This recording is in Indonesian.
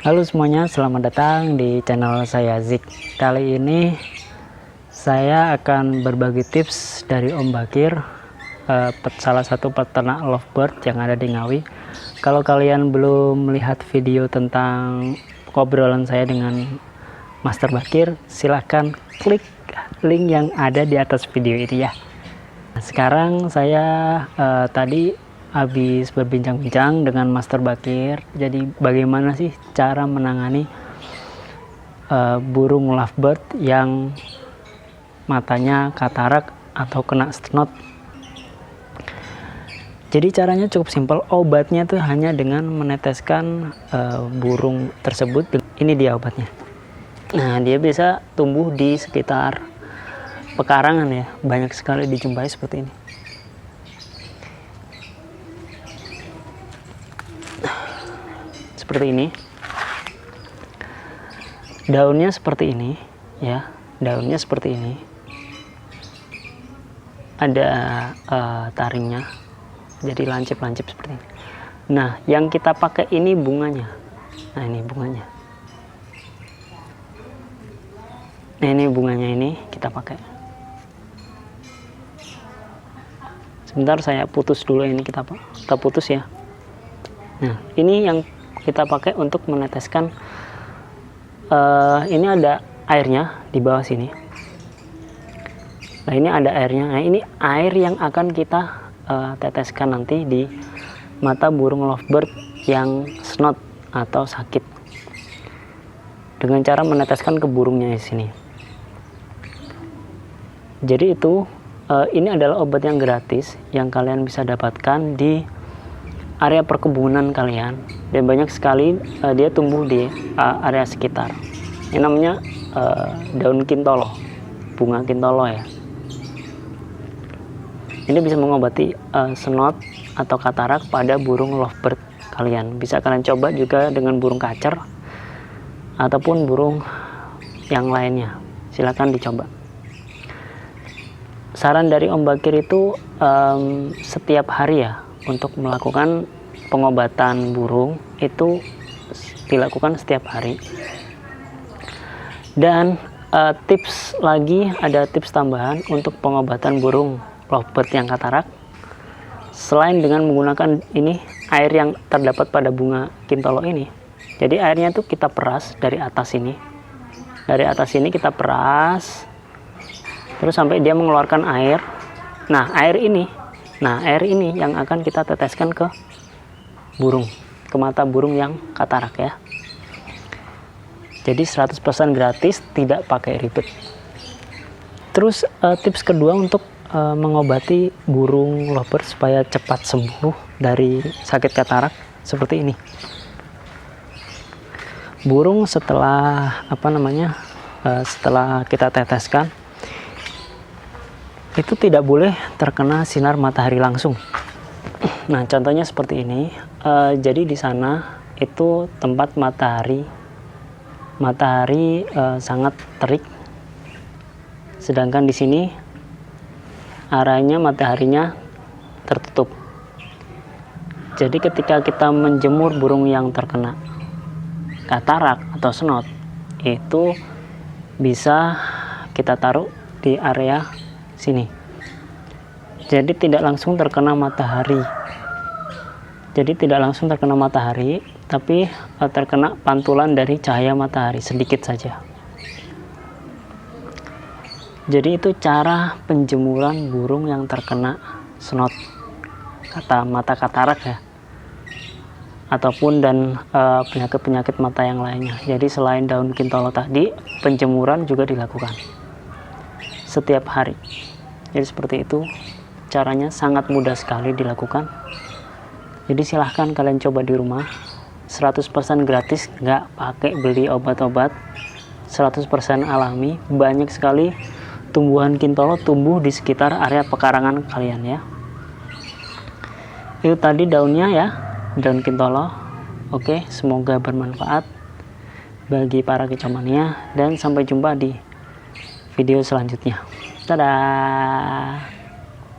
Halo semuanya, selamat datang di channel saya Zik. Kali ini saya akan berbagi tips dari Om Bakir, salah satu peternak lovebird yang ada di Ngawi. Kalau kalian belum melihat video tentang obrolan saya dengan Master Bakir, silahkan klik link yang ada di atas video ini ya. Sekarang saya tadi habis berbincang-bincang dengan Master Bakir. Jadi bagaimana sih cara menangani burung lovebird yang matanya katarak atau kena snot. Jadi caranya cukup simpel. Obatnya tuh hanya dengan meneteskan burung tersebut. Ini dia obatnya. Nah, dia bisa tumbuh di sekitar pekarangan ya. Banyak sekali dijumpai seperti ini. Seperti ini, daunnya seperti ini ya, daunnya seperti ini, ada taringnya, jadi lancip-lancip seperti ini. Nah, yang kita pakai ini bunganya. Nah, ini bunganya. Nah, ini bunganya, ini kita pakai. Sebentar saya putus dulu, ini kita putus ya. Nah, ini yang kita pakai untuk meneteskan. Ini ada airnya di bawah sini. Nah, ini ada airnya. Nah, ini air yang akan kita teteskan nanti di mata burung lovebird yang snot atau sakit, dengan cara meneteskan ke burungnya di sini. Jadi itu ini adalah obat yang gratis yang kalian bisa dapatkan di area perkebunan kalian, dan banyak sekali dia tumbuh di area sekitar. Ini namanya daun kintolo, bunga kintolo ya. Ini bisa mengobati snot atau katarak pada burung lovebird kalian. Bisa kalian coba juga dengan burung kacer ataupun burung yang lainnya. Silakan dicoba. Saran dari Om Bakir itu setiap hari ya, untuk melakukan pengobatan burung itu dilakukan setiap hari. Dan tips lagi, ada tips tambahan untuk pengobatan burung lovebird yang katarak. Selain dengan menggunakan ini air yang terdapat pada bunga kintolo ini, jadi airnya itu kita peras dari atas ini. Dari atas ini kita peras terus sampai dia mengeluarkan air. Nah, air ini yang akan kita teteskan ke burung, ke mata burung yang katarak ya. Jadi 100% gratis, tidak pakai ribet. Terus tips kedua untuk mengobati burung lovebird supaya cepat sembuh dari sakit katarak seperti ini. Burung setelah setelah kita teteskan itu tidak boleh terkena sinar matahari langsung. Nah, contohnya seperti ini. Jadi di sana itu tempat matahari sangat terik, sedangkan di sini arahnya mataharinya tertutup. Jadi ketika kita menjemur burung yang terkena katarak atau snot, itu bisa kita taruh di area sini. Jadi tidak langsung terkena matahari. Tapi terkena pantulan dari cahaya matahari sedikit saja. Jadi itu cara penjemuran burung yang terkena snot, mata katarak ya, ataupun dan penyakit-penyakit mata yang lainnya. Jadi selain daun kintolo tadi, penjemuran juga dilakukan setiap hari. Jadi seperti itu caranya, sangat mudah sekali dilakukan. Jadi silahkan kalian coba di rumah, 100% gratis, nggak pakai beli obat-obat, 100% alami. Banyak sekali tumbuhan kintolo tumbuh di sekitar area pekarangan kalian ya. Itu tadi daunnya ya, daun kintolo. Oke, semoga bermanfaat bagi para kicomania, dan sampai jumpa di video selanjutnya. Dadah.